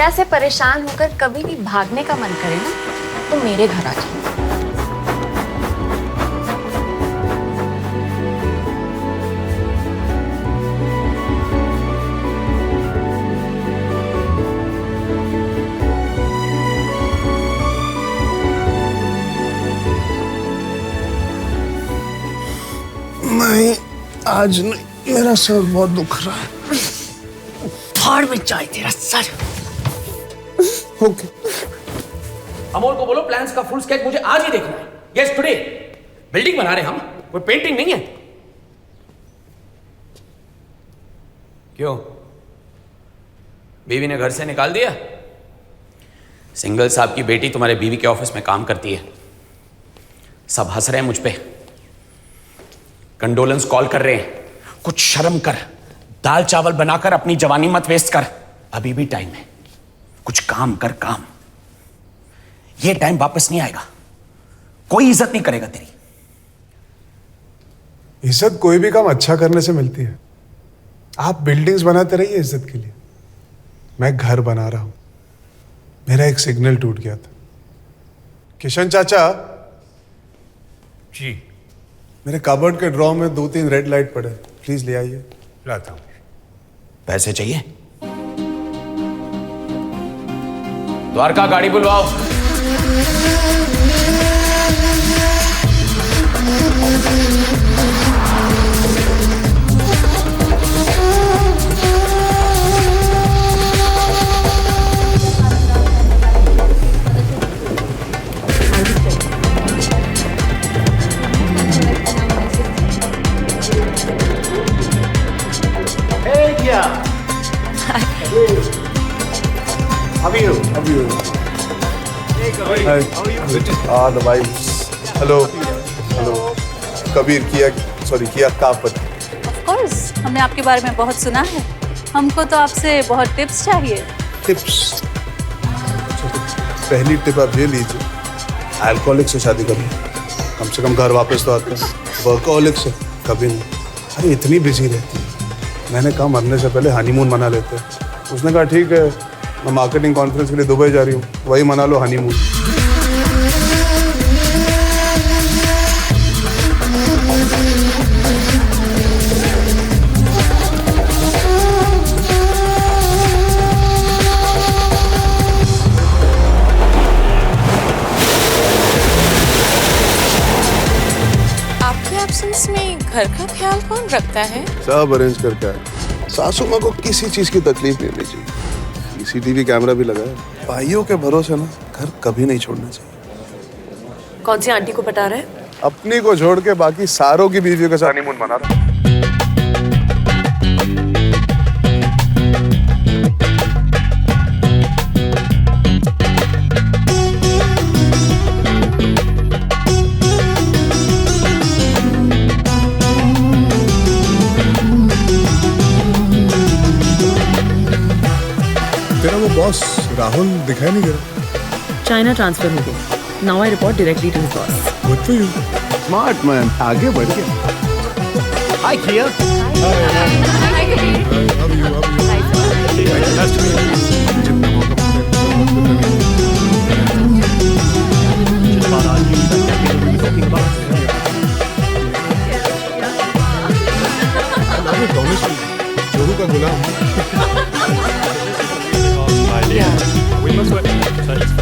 प्रिया से परेशान होकर कभी भी भागने का मन करे ना तो मेरे घर आ जाओ। नहीं, आज नहीं, मेरा सर बहुत दुख रहा है। फाड़ में जाए तेरा सर। ओके। अमोल को बोलो प्लान्स का फुल स्केच मुझे आज ही देखना है। Yes today. बिल्डिंग बना रहे हम, कोई पेंटिंग नहीं है। क्यों, बीवी ने घर से निकाल दिया? सिंगल साहब की बेटी तुम्हारे बीवी के ऑफिस में काम करती है। सब हंस रहे हैं मुझ पे, कंडोलेंस कॉल कर रहे हैं। कुछ शर्म कर, दाल चावल बनाकर अपनी जवानी मत वेस्ट कर। अभी भी टाइम है, कुछ काम कर काम। ये टाइम वापस नहीं आएगा, कोई इज्जत नहीं करेगा तेरी। इज्जत कोई भी काम अच्छा करने से मिलती है। आप बिल्डिंग्स बनाते रहिए इज्जत के लिए, मैं घर बना रहा हूं। मेरा एक सिग्नल टूट गया था। किशन चाचा जी, मेरे कबर्ड के ड्रॉ में 2-3 रेड लाइट पड़े, प्लीज ले आइए। लाता हूं। पैसे चाहिए? द्वारका गाड़ी बुलवाओ। How are you? Hi. The vibes. Hello. Kabir किया कापत। Of course, हमने आपके बारे में बहुत सुना है। हमको तो आपसे बहुत टिप्स चाहिए। टिप्स? पहली टिप आप ये लीजिए, अल्कोहलिक से शादी करिए, कम से कम घर वापस तो आता है। वर्कोहलिक से कभी नहीं। अरे इतनी बिजी रहती है। मैंने कहा मरने से पहले हनीमून मना लेते हैं। उसने कहा ठीक है, मैं मार्केटिंग कॉन्फ्रेंस के लिए दुबई जा रही हूँ, वही मना लो हनीमून। आपके एब्सेंस में घर का ख्याल कौन रखता है? सब अरेंज करके आए। सासू माँ को किसी चीज की तकलीफ नहीं होनी चाहिए। सीसीटीवी कैमरा भी लगा है। भाइयों के भरोसे ना घर कभी नहीं छोड़ना चाहिए। कौन सी आंटी को पटा रहा है? अपनी को छोड़ के बाकी सारों की बीवियों के साथ हनीमून मना रहा है। तेरा वो बॉस राहुल दिखाई नहीं दे रहा। चाइना ट्रांसफर हो गया। Now I report directly to his boss. Good for you. Smart man, आगे बढ़ गया। हाय किया। जोरू का गुलाम। We must work together. It's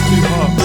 too hot.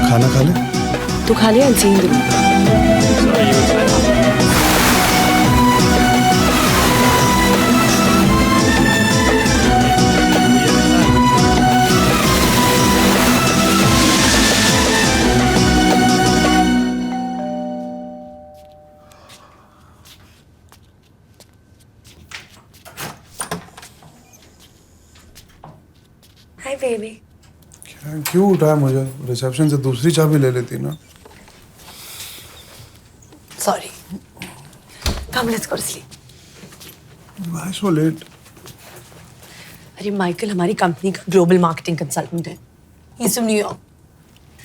खाना खा ले। तू खा लिया? I'll see you in the room. Sorry, you were late. Hi baby. क्यों उठाया मुझे? रिसेप्शन से दूसरी चाबी ले लेती ना। Sorry. Come let's go sleep. Why so late? अरे माइकल हमारी कंपनी का ग्लोबल मार्केटिंग कंसल्टेंट है। He's from New York.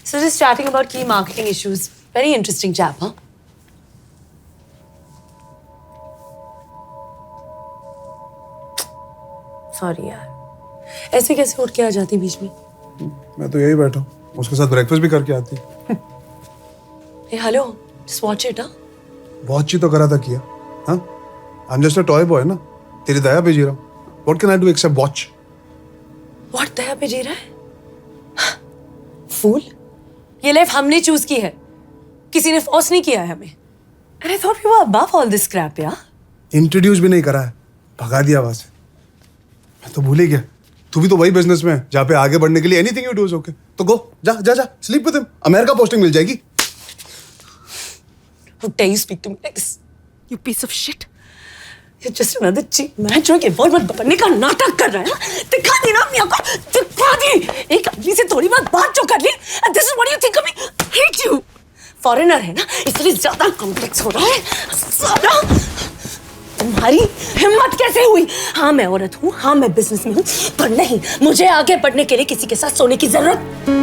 So just chatting about key marketing issues. Very interesting chap, huh? Sorry यार। ऐसे कैसे उठ के आ जाती बीच में? मैं तो यही बैठा हूँ, उसके साथ ब्रेकफास्ट भी करके आती। Hey, hello. Just watch it, huh? बहुत चीज तो करा था किया, हाँ? I'm just a toy boy ना, तेरी दया पे जी रहा हूँ। What can I do except watch? What दया पे जी रहा है? फूल? ये लाइफ हमने चूज की है, किसी ने फोर्स नहीं किया है हमें। And I thought we were above all this crap, यार। इंट्रोड्यूस भी नहीं करा है, भगा दिया वहां से। मैं तो भूल ही गया, तू भी तो वही बिजनेस में है जहाँ पे आगे बढ़ने के लिए anything you do is okay. तो गो, जा जा जा, sleep with him, America posting मिल जाएगी। How dare you speak to me like this? You piece of shit. You're just another cheap man जो कि बॉलीवुड बनने का नाटक कर रहा है। दिखा दी ना अपनी आंखों, दिखा दी। एक आदमी से थोड़ी बात जो कर ली, and this is what you think of me? Hate you. Foreigner है ना, इसलिए ज्यादा कॉम्प्लेक्स हो रहा है। ज्यादा। तुम्हारी हिम्मत कैसे हुई? हाँ मैं औरत हूँ, हाँ मैं बिजनेस में हूँ, पर नहीं, मुझे आगे बढ़ने के लिए किसी के साथ सोने की जरूरत।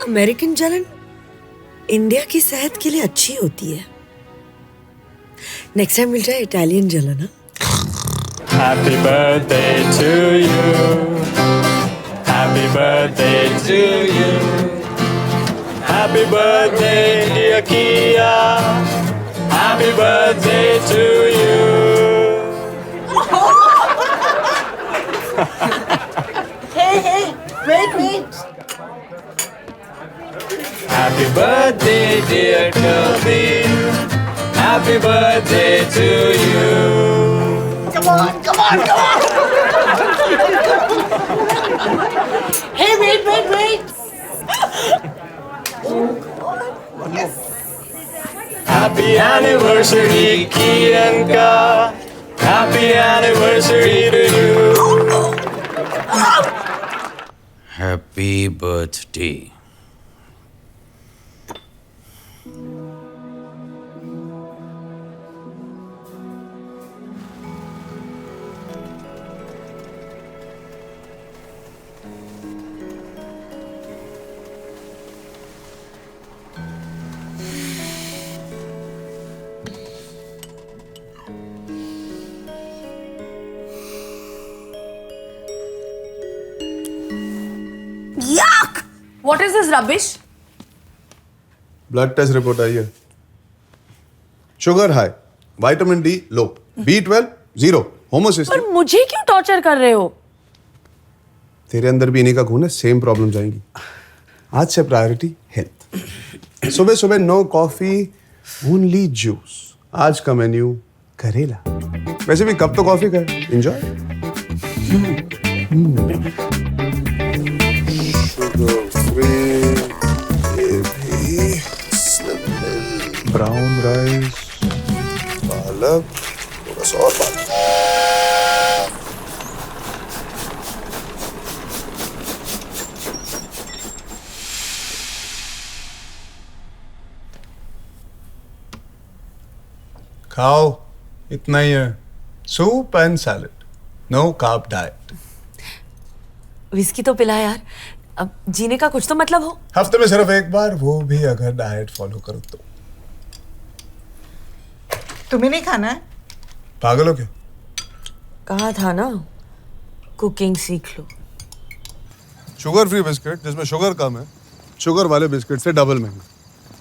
अमेरिकन जलन इंडिया की सेहत के लिए अच्छी होती है। नेक्स्ट टाइम मिल जाए इटालियन जलन। हाँ? Happy birthday to you. Happy birthday to you. Happy birthday, dear Kia. Happy birthday to you. Wait. Happy birthday, dear Kirby. Happy birthday to you. Come on. Hey, wait. Happy anniversary, Kianka. Happy anniversary to you. Happy birthday. Yuck! What is this rubbish? Blood test report आई है। Sugar high, vitamin D low, B12 0, homocysteine. पर मुझे क्यों torture कर रहे हो? तेरे अंदर भी इन्हीं का खून है, सेम प्रॉब्लम जाएंगी। आज से प्रायोरिटी हेल्थ। सुबह सुबह नो कॉफी, ओनली जूस। आज का मेन्यू करेला। वैसे भी कब तो कॉफी का एंजॉय। ब्राउन राइस, पालक, थोड़ा सा और पालक। खाओ, इतना ही है। Soup and salad, no carb diet. Whisky तो पिला यार, अब जीने का कुछ तो मतलब हो। हफ्ते में सिर्फ एक बार, वो भी अगर डाइट फॉलो करो तो। तुम्हें नहीं खाना है? पागल हो क्या? कहा था ना, कुकिंग सीख लो। शुगर फ्री बिस्किट जिसमें शुगर कम है, शुगर वाले बिस्किट से डबल महंगा।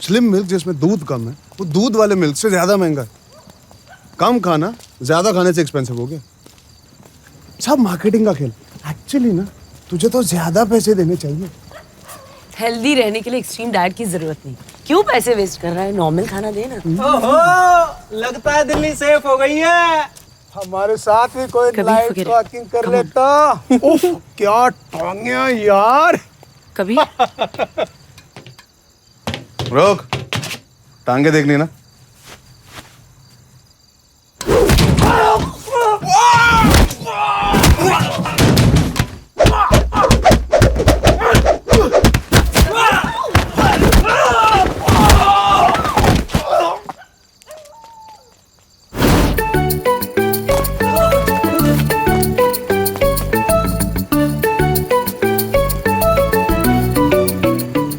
स्लिम मिल्क जिसमें दूध कम है, वो दूध वाले मिल्क से ज्यादा महंगा है। कम खाना ज्यादा खाने से एक्सपेंसिव हो गया। सब मार्केटिंग का खेल। एक्चुअली ना, तुझे तो ज्यादा पैसे देने चाहिए। हेल्दी रहने के लिए एक्सट्रीम डाइट की जरूरत नहीं। क्यों पैसे वेस्ट कर रहा है, नॉर्मल खाना दे ना। ओहो, लगता है दिल्ली सेफ हो गई है। हमारे साथ भी कोई कभी लाइट forget it. वॉकिंग कर Come on. लेता। उफ, क्या टांगिया यार। कभी रोक, टांगे देखनी ना।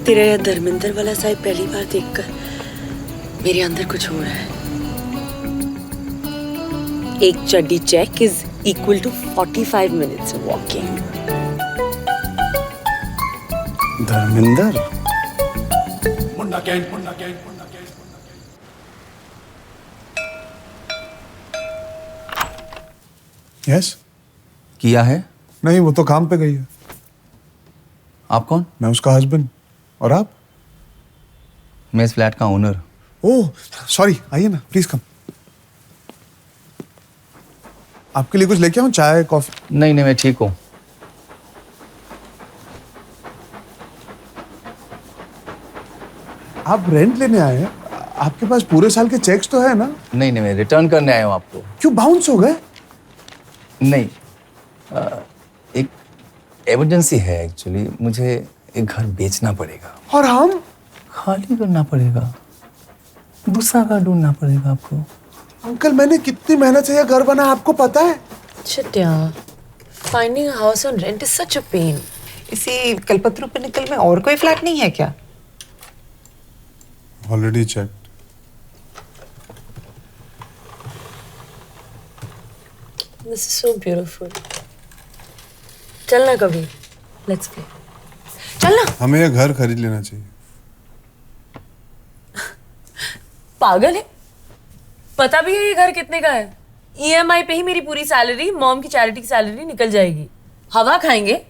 तेरा यह धर्मेंद्र वाला साइड पहली बार देखकर मेरे अंदर कुछ हो रहा है। एक चड्डी check is equal to 45 minutes walking. Dharmendra, yes. किया है? नहीं, वो तो काम पे गई है। आप कौन? मैं उसका हस्बैंड। और आप? मैं इस फ्लैट का ओनर। ओह सॉरी, आइए ना प्लीज कम। आपके लिए कुछ लेके आऊं, चाय कॉफी? नहीं नहीं, मैं ठीक हूँ। आप रेंट लेने आए हैं? आपके पास पूरे साल के चेक्स तो है ना? नहीं नहीं, मैं रिटर्न करने आया हूँ आपको। क्यों बाउंस हो गए? नहीं, एक इमरजेंसी है एक्चुअली। मुझे एक घर बेचना पड़ेगा। और हम? खाली करना पड़ेगा, दूसरा घर ढूंढना पड़ेगा आपको। अंकल, मैंने कितनी मेहनत से यह घर बना, आपको पता है? चिट्या, finding a house on rent is such a pain. इसी कलपतरू पे निकल में और कोई फ्लैट नहीं है क्या? Already check. This is so beautiful. चल ना कभी, let's play. चल ना। हमें यह घर खरीद लेना चाहिए। पागल है? पता भी है ये घर कितने का है? EMI पे ही मेरी पूरी सैलरी, मॉम की चैरिटी की सैलरी निकल जाएगी। हवा खाएंगे